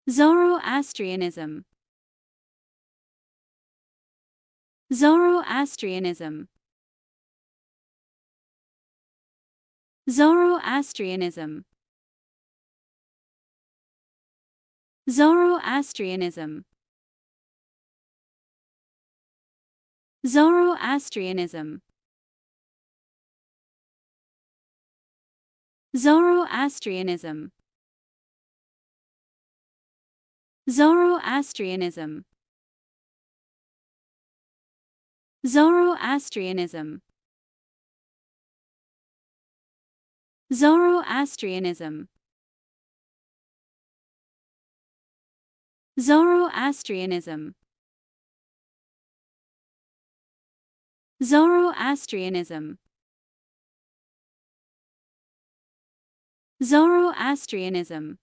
Zoroastrianism. Zoroastrianism. Zoroastrianism. Zoroastrianism. Zoroastrianism. Zoroastrianism. Zoroastrianism. Zoroastrianism. Zoroastrianism. Zoroastrianism. Zoroastrianism. Zoroastrianism.